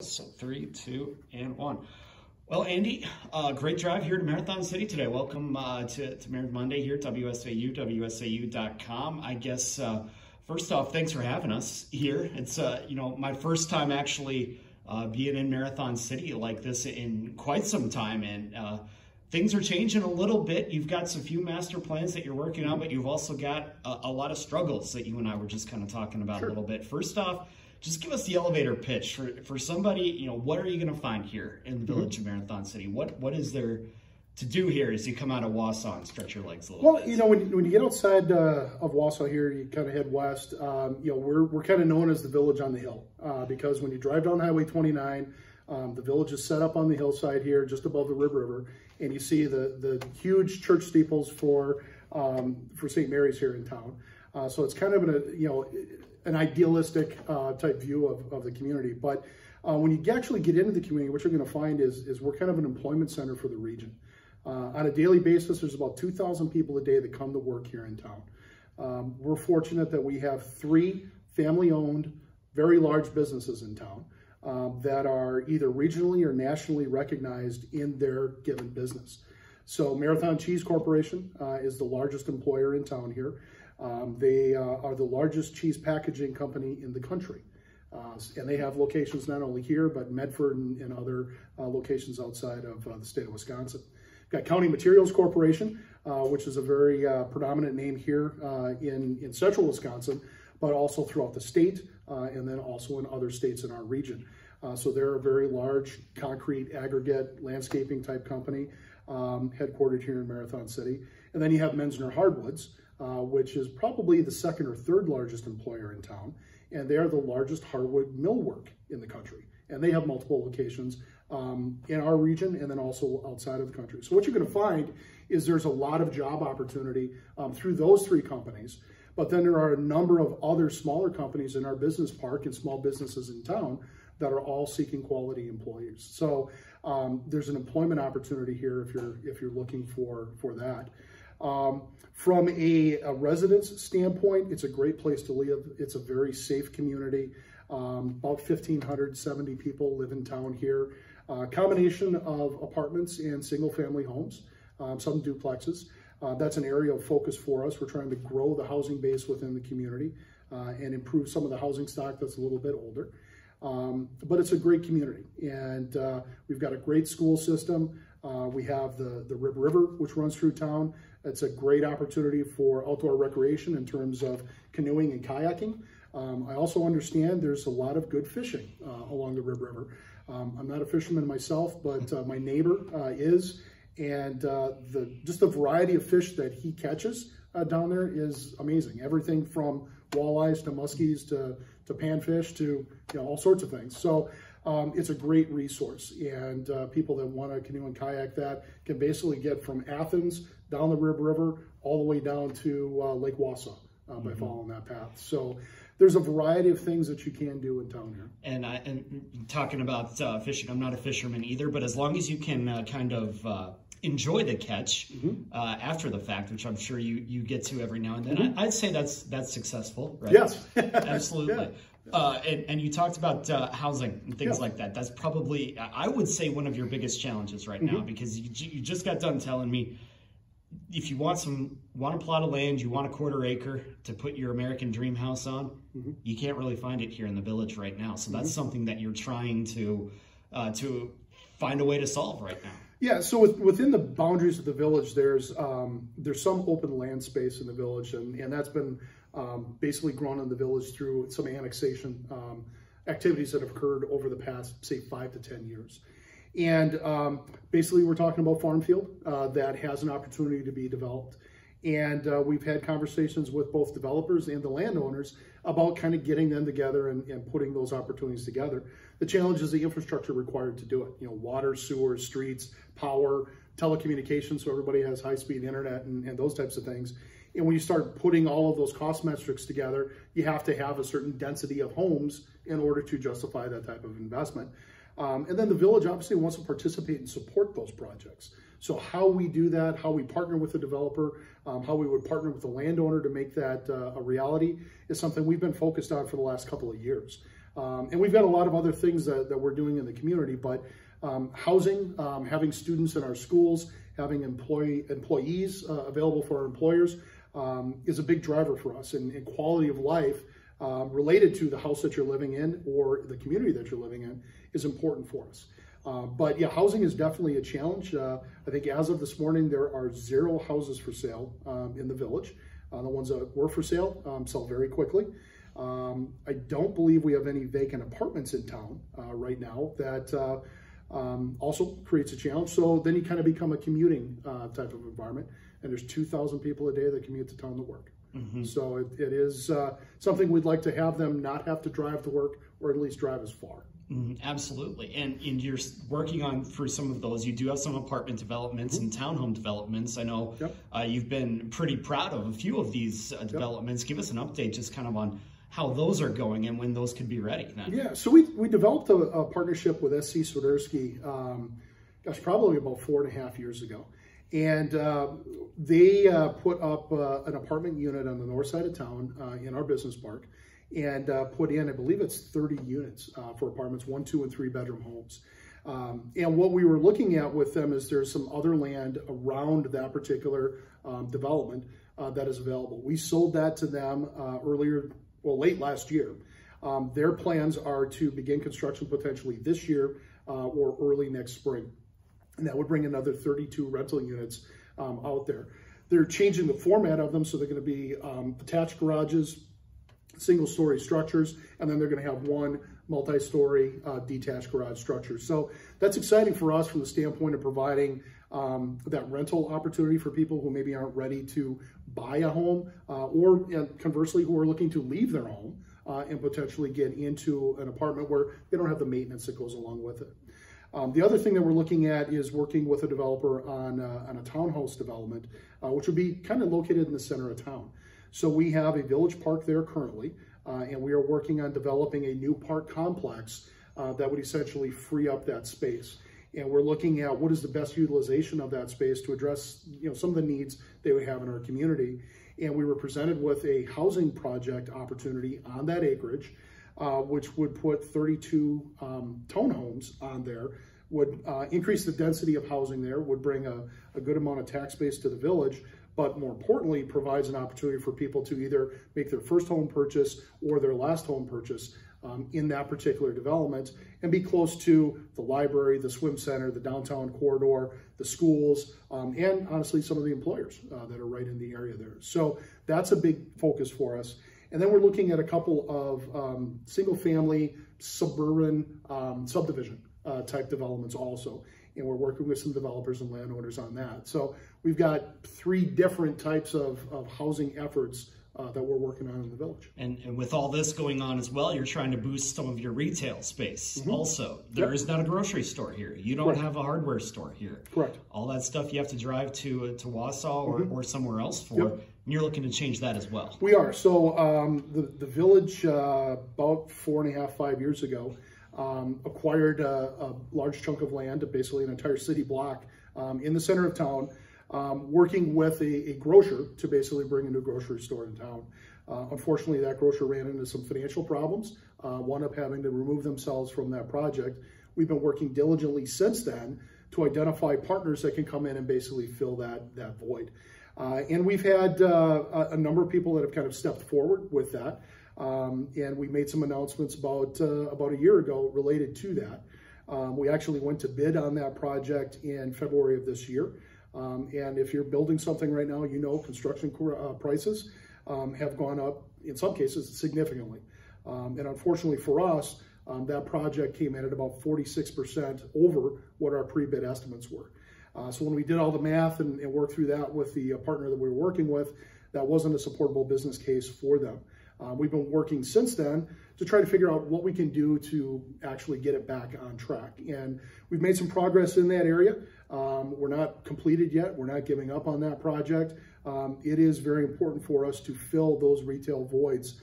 So 3, 2, and 1. Well, Andy, great drive here to Marathon City today. Welcome to Marathon Monday here at WSAU, WSAU.com. I guess, first off, thanks for having us here. It's, my first time actually being in Marathon City like this in quite some time, and things are changing a little bit. You've got some few master plans that you're working on, but you've also got a lot of struggles that you and I were just kind of talking about a little bit. First off, just give us the elevator pitch for somebody. What are you going to find here in the village of Marathon City? What is there to do here as you come out of Wausau and stretch your legs a little bit? Well, when you get outside of Wausau here, you kind of head west. We're kind of known as the village on the hill because when you drive down Highway 29, the village is set up on the hillside here, just above the Rib River, and you see the huge church steeples for St. Mary's here in town. So it's kind of an idealistic type view of the community. But when you actually get into the community, what you're going to find is we're kind of an employment center for the region. On a daily basis, there's about 2,000 people a day that come to work here in town. We're fortunate that we have 3 family-owned, very large businesses in town that are either regionally or nationally recognized in their given business. So Marathon Cheese Corporation is the largest employer in town here. They are the largest cheese packaging company in the country. And they have locations not only here, but Medford and other locations outside of the state of Wisconsin. We've got County Materials Corporation, which is a very predominant name here in central Wisconsin, but also throughout the state, and then also in other states in our region. So they're a very large concrete aggregate landscaping type company, headquartered here in Marathon City. And then you have Menzner Hardwoods, which is probably the 2nd or 3rd largest employer in town. And they are the largest hardwood millwork in the country. And they have multiple locations in our region and then also outside of the country. So what you're going to find is there's a lot of job opportunity through those 3 companies. But then there are a number of other smaller companies in our business park and small businesses in town that are all seeking quality employees. So there's an employment opportunity here if you're looking for that. From a residence standpoint, it's a great place to live. It's a very safe community. About 1,570 people live in town here. Combination of apartments and single-family homes, some duplexes. That's an area of focus for us. We're trying to grow the housing base within the community and improve some of the housing stock that's a little bit older. But it's a great community, and we've got a great school system. We have the Rib River, which runs through town. It's a great opportunity for outdoor recreation in terms of canoeing and kayaking. I also understand there's a lot of good fishing along the Rib River. I'm not a fisherman myself, but my neighbor is, and just the variety of fish that he catches down there is amazing. Everything from walleyes to muskies to panfish to all sorts of things. So it's a great resource, and people that want to canoe and kayak that can basically get from Athens down the Rib River all the way down to Lake Wausau by following that path. So there's a variety of things that you can do in town here. And talking about fishing, I'm not a fisherman either, but as long as you can kind of enjoy the catch after the fact, which I'm sure you get to every now and then, I'd say that's successful, right? Yes. Absolutely. Yeah. And you talked about housing and things like that. That's probably, I would say, one of your biggest challenges right now, because you just got done telling me if you want a plot of land, you want a 1/4 acre to put your American dream house on, you can't really find it here in the village right now. So that's something that you're trying to find a way to solve right now. Yeah, so within the boundaries of the village, there's some open land space in the village, and that's been basically grown in the village through some annexation activities that have occurred over the past, say, 5 to 10 years. And basically, we're talking about farm field that has an opportunity to be developed. And we've had conversations with both developers and the landowners about kind of getting them together and putting those opportunities together. The challenge is the infrastructure required to do it. Water, sewer, streets, power, telecommunications, so everybody has high-speed internet and those types of things. And when you start putting all of those cost metrics together, you have to have a certain density of homes in order to justify that type of investment. And then the village obviously wants to participate and support those projects. So how we do that, how we partner with the developer, how we would partner with the landowner to make that a reality is something we've been focused on for the last couple of years. And we've got a lot of other things that we're doing in the community, but housing, having students in our schools, having employees available for our employers is a big driver for us, and quality of life related to the house that you're living in or the community that you're living in is important for us. But yeah, housing is definitely a challenge. I think as of this morning, there are 0 houses for sale in the village. The ones that were for sale sell very quickly. I don't believe we have any vacant apartments in town right now. That also creates a challenge. So then you kind of become a commuting type of environment, and there's 2,000 people a day that commute to town to work. Mm-hmm. So it is something we'd like to have them not have to drive to work, or at least drive as far. Mm-hmm. Absolutely. And you're working on through some of those. You do have some apartment developments and townhome developments. I know you've been pretty proud of a few of these developments. Give us an update just kind of on how those are going and when those could be ready then. Yeah, so we developed a partnership with SC Swiderski, probably about 4.5 years ago. And they put up an apartment unit on the north side of town in our business park, and put in, I believe it's 30 units for apartments, 1, 2, and 3 bedroom homes. And what we were looking at with them is there's some other land around that particular development that is available. We sold that to them late last year. Their plans are to begin construction potentially this year or early next spring. And that would bring another 32 rental units out there. They're changing the format of them, so they're going to be attached garages, single-story structures, and then they're going to have 1 multi-story detached garage structure. So that's exciting for us from the standpoint of providing that rental opportunity for people who maybe aren't ready to buy a home, or conversely, who are looking to leave their home and potentially get into an apartment where they don't have the maintenance that goes along with it. The other thing that we're looking at is working with a developer on a townhouse development, which would be kind of located in the center of town. So we have a village park there currently, and we are working on developing a new park complex that would essentially free up that space. And we're looking at what is the best utilization of that space to address some of the needs they would have in our community. And we were presented with a housing project opportunity on that acreage, which would put 32 townhomes on there, would increase the density of housing there, would bring a good amount of tax base to the village, but more importantly, provides an opportunity for people to either make their first home purchase or their last home purchase in that particular development, and be close to the library, the swim center, the downtown corridor, the schools, and honestly, some of the employers that are right in the area there. So that's a big focus for us. And then we're looking at a couple of single-family suburban subdivision type developments also. And we're working with some developers and landowners on that. So we've got 3 different types of housing efforts that we're working on in the village. And with all this going on as well, you're trying to boost some of your retail space also. There is not a grocery store here. You don't have a hardware store here. Correct. All that stuff you have to drive to Wausau or somewhere else for. And you're looking to change that as well. We are. So the village about 4.5, 5 years ago acquired a large chunk of land, basically an entire city block in the center of town, working with a grocer to basically bring a new grocery store in town. Unfortunately, that grocer ran into some financial problems, wound up having to remove themselves from that project. We've been working diligently since then to identify partners that can come in and basically fill that void. And we've had a number of people that have kind of stepped forward with that. And we made some announcements about a year ago related to that. We actually went to bid on that project in February of this year. And if you're building something right now, construction prices have gone up, in some cases, significantly. And unfortunately for us, that project came in at about 46% over what our pre-bid estimates were. So when we did all the math and worked through that with the partner that we were working with, that wasn't a supportable business case for them. We've been working since then to try to figure out what we can do to actually get it back on track. And we've made some progress in that area. We're not completed yet. We're not giving up on that project. It is very important for us to fill those retail voids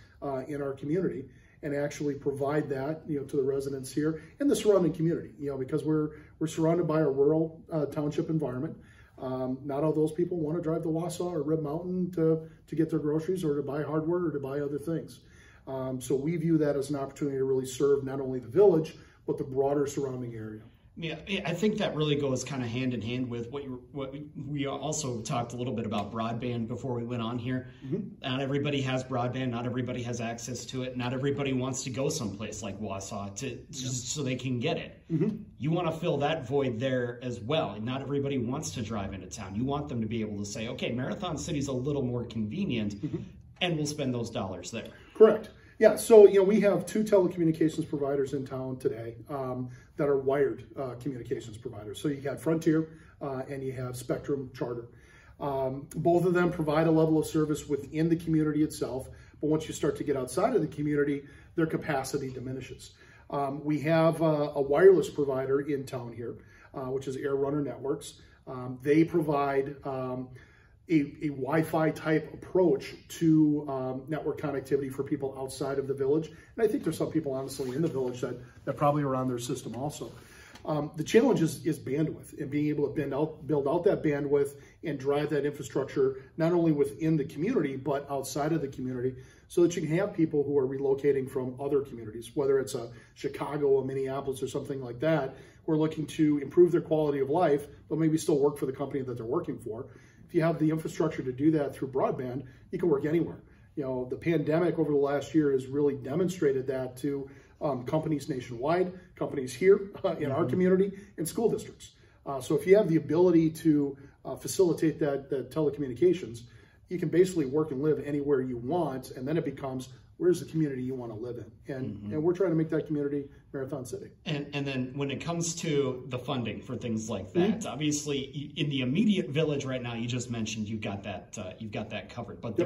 in our community and actually provide that, to the residents here and the surrounding community, because we're surrounded by a rural township environment. Not all those people want to drive to Wausau or Rib Mountain to get their groceries or to buy hardware or to buy other things. So we view that as an opportunity to really serve not only the village, but the broader surrounding area. Yeah, I think that really goes kind of hand in hand with what we also talked a little bit about broadband before we went on here. Not everybody has broadband. Not everybody has access to it. Not everybody wants to go someplace like Wausau just so they can get it. You want to fill that void there as well. Not everybody wants to drive into town. You want them to be able to say, okay, Marathon City's a little more convenient, and we'll spend those dollars there. Correct. Yeah, so we have 2 telecommunications providers in town today that are wired communications providers. So you got Frontier and you have Spectrum Charter. Both of them provide a level of service within the community itself, but once you start to get outside of the community, their capacity diminishes. We have a wireless provider in town here, which is Air Runner Networks. They provide a Wi-Fi type approach to network connectivity for people outside of the village. And I think there's some people, honestly, in the village that probably are on their system also. The challenge is bandwidth and being able to build out that bandwidth and drive that infrastructure, not only within the community, but outside of the community, so that you can have people who are relocating from other communities, whether it's a Chicago, a Minneapolis, or something like that, who are looking to improve their quality of life, but maybe still work for the company that they're working for. If you have the infrastructure to do that through broadband, you can work anywhere. The pandemic over the last year has really demonstrated that to companies nationwide, companies here in our community, and school districts. So if you have the ability to facilitate that telecommunications, you can basically work and live anywhere you want, and then it becomes, where's the community you want to live in? And we're trying to make that community Marathon City. And then when it comes to the funding for things like that, obviously in the immediate village right now, you just mentioned you've got that covered, but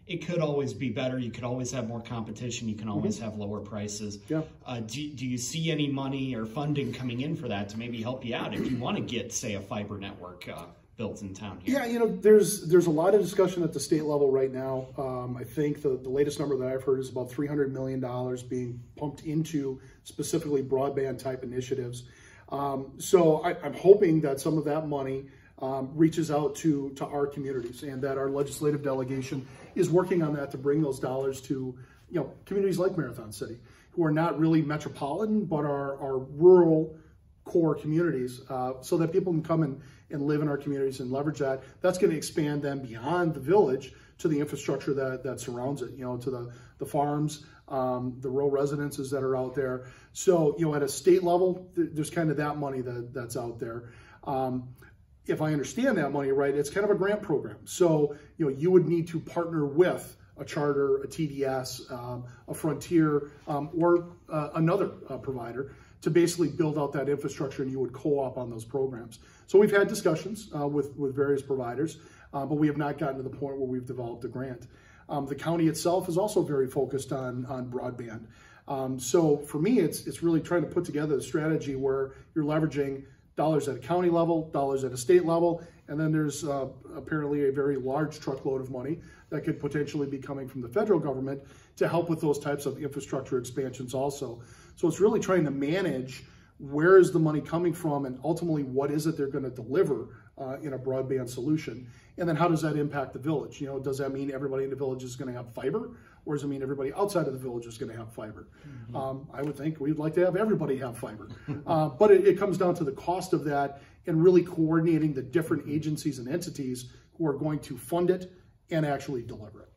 it could always be better. You could always have more competition. You can always have lower prices. Do you see any money or funding coming in for that to maybe help you out if you want to get, say, a fiber network built in town here? Yeah, there's a lot of discussion at the state level right now. I think the latest number that I've heard is about $300 million being pumped into specifically broadband type initiatives. So I'm hoping that some of that money reaches out to our communities, and that our legislative delegation is working on that to bring those dollars to communities like Marathon City, who are not really metropolitan but are rural core communities, so that people can come and live in our communities and leverage that. That's going to expand them beyond the village to the infrastructure that surrounds it, to the farms, the rural residences that are out there. So, at a state level, there's kind of that money that's out there. If I understand that money right, it's kind of a grant program. So, you would need to partner with a Charter, a TDS, a Frontier, or another provider to basically build out that infrastructure, and you would co-op on those programs. So we've had discussions with various providers, but we have not gotten to the point where we've developed a grant. The county itself is also very focused on broadband. So for me, it's really trying to put together a strategy where you're leveraging dollars at a county level, dollars at a state level, and then there's apparently a very large truckload of money that could potentially be coming from the federal government to help with those types of infrastructure expansions also. So it's really trying to manage where is the money coming from, and ultimately what is it they're going to deliver in a broadband solution, and then how does that impact the village? Does that mean everybody in the village is going to have fiber, or does it mean everybody outside of the village is going to have fiber? I would think we'd like to have everybody have fiber, but it comes down to the cost of that and really coordinating the different agencies and entities who are going to fund it and actually deliver it.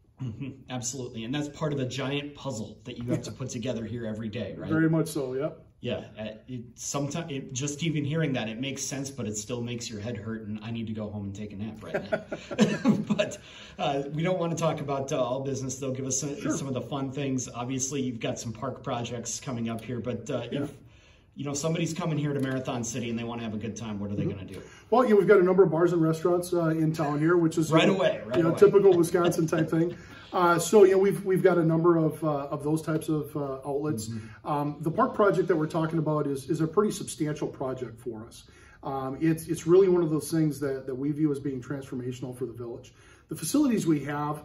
Absolutely, and that's part of the giant puzzle that you have to put together here every day, right? Very much so, yeah. Yeah, sometimes just even hearing that, it makes sense, but it still makes your head hurt, and I need to go home and take a nap right now. But we don't want to talk about all business, though. Give us some of the fun things. Obviously, you've got some park projects coming up here, but if somebody's coming here to Marathon City and they want to have a good time, what are they going to do? Well, we've got a number of bars and restaurants in town here, which is right away. Typical Wisconsin type thing. So we've got a number of those types of outlets. The park project that we're talking about is a pretty substantial project for us. It's really one of those things that we view as being transformational for the village. The facilities we have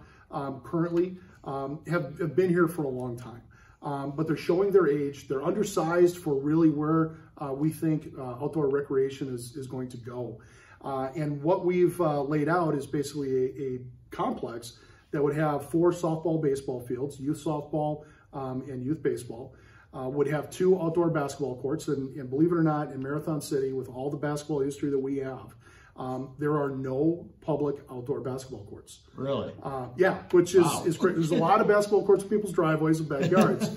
currently have been here for a long time. But they're showing their age. They're undersized for really where we think outdoor recreation is going to go. And what we've laid out is basically a complex that would have 4 softball, baseball fields, youth softball and youth baseball. Would have 2 outdoor basketball courts, and believe it or not, in Marathon City, with all the basketball history that we have, there are no public outdoor basketball courts. Really? Yeah, which is great. There's a lot of basketball courts in people's driveways and backyards,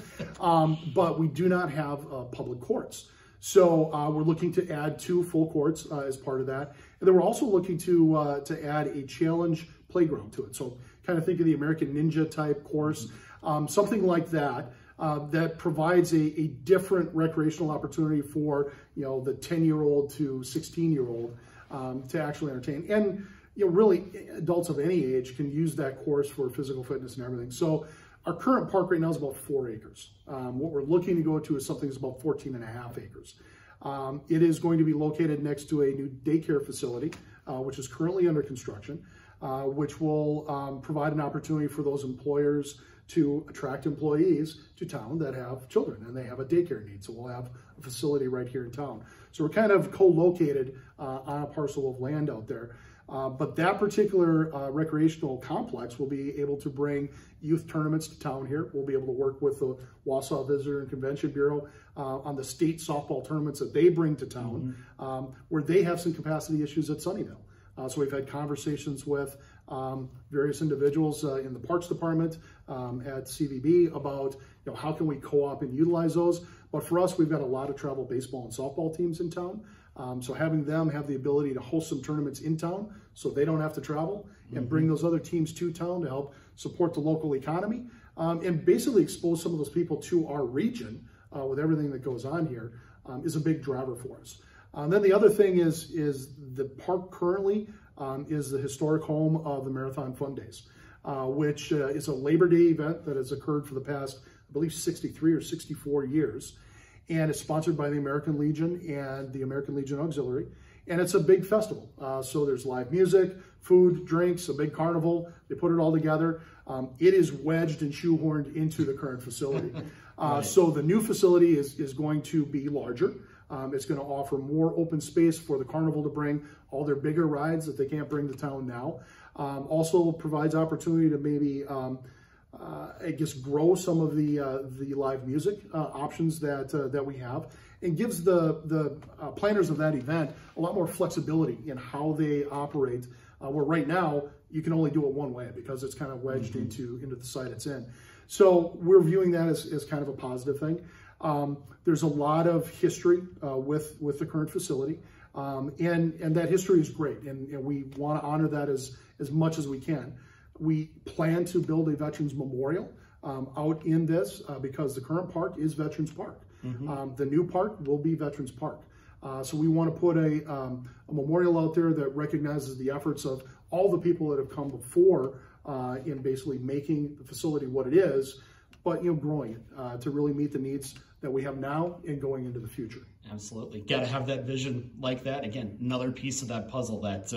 but we do not have public courts. So we're looking to add 2 full courts as part of that. And then we're also looking to add a challenge playground to it. So kind of think of the American Ninja type course, something like that. That provides a different recreational opportunity for, you know, the 10-year-old to 16-year-old to actually entertain. And, you know, really adults of any age can use that course for physical fitness and everything. So our current park right now is about 4 acres. What we're looking to go to is something that's about 14.5 acres. It is going to be located next to a new daycare facility, which is currently under construction, which will provide an opportunity for those employers to attract employees to town that have children and they have a daycare need. So we'll have a facility right here in town. So we're kind of co-located on a parcel of land out there. But that particular recreational complex will be able to bring youth tournaments to town here. We'll be able to work with the Wausau Visitor and Convention Bureau on the state softball tournaments that they bring to town, where they have some capacity issues at Sunnyvale. So we've had conversations with various individuals in the Parks Department at CVB about, you know, how can we co-op and utilize those. But for us, we've got a lot of travel baseball and softball teams in town. So having them have the ability to host some tournaments in town so they don't have to travel and bring those other teams to town to help support the local economy and basically expose some of those people to our region with everything that goes on here is a big driver for us. Then the other thing is the park currently is the historic home of the Marathon Fun Days, which is a Labor Day event that has occurred for the past, I believe, 63 or 64 years. And it's sponsored by the American Legion and the American Legion Auxiliary. And it's a big festival. So there's live music, food, drinks, a big carnival. They put it all together. It is wedged and shoehorned into the current facility. Right. So the new facility is going to be larger. It's going to offer more open space for the carnival to bring all their bigger rides that they can't bring to town now. Also provides opportunity to maybe I guess grow some of the live music options that we have, and gives the planners of that event a lot more flexibility in how they operate. Where right now you can only do it one way because it's kind of wedged into the site it's in. So we're viewing that as kind of a positive thing. There's a lot of history with the current facility, and that history is great, and we want to honor that as much as we can. We plan to build a Veterans Memorial out in this because the current park is Veterans Park. The new park will be Veterans Park. So we want to put a memorial out there that recognizes the efforts of all the people that have come before in basically making the facility what it is, but growing it to really meet the needs that we have now and going into the future. Absolutely. Got to have that vision like that. Again, another piece of that puzzle that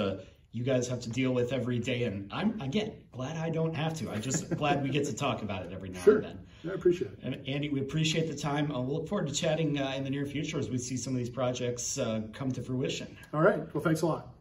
you guys have to deal with every day. And I'm, again, glad I don't have to. I'm just glad we get to talk about it every now and then. I appreciate it. And Andy, we appreciate the time. We'll look forward to chatting in the near future as we see some of these projects come to fruition. All right. Well, thanks a lot.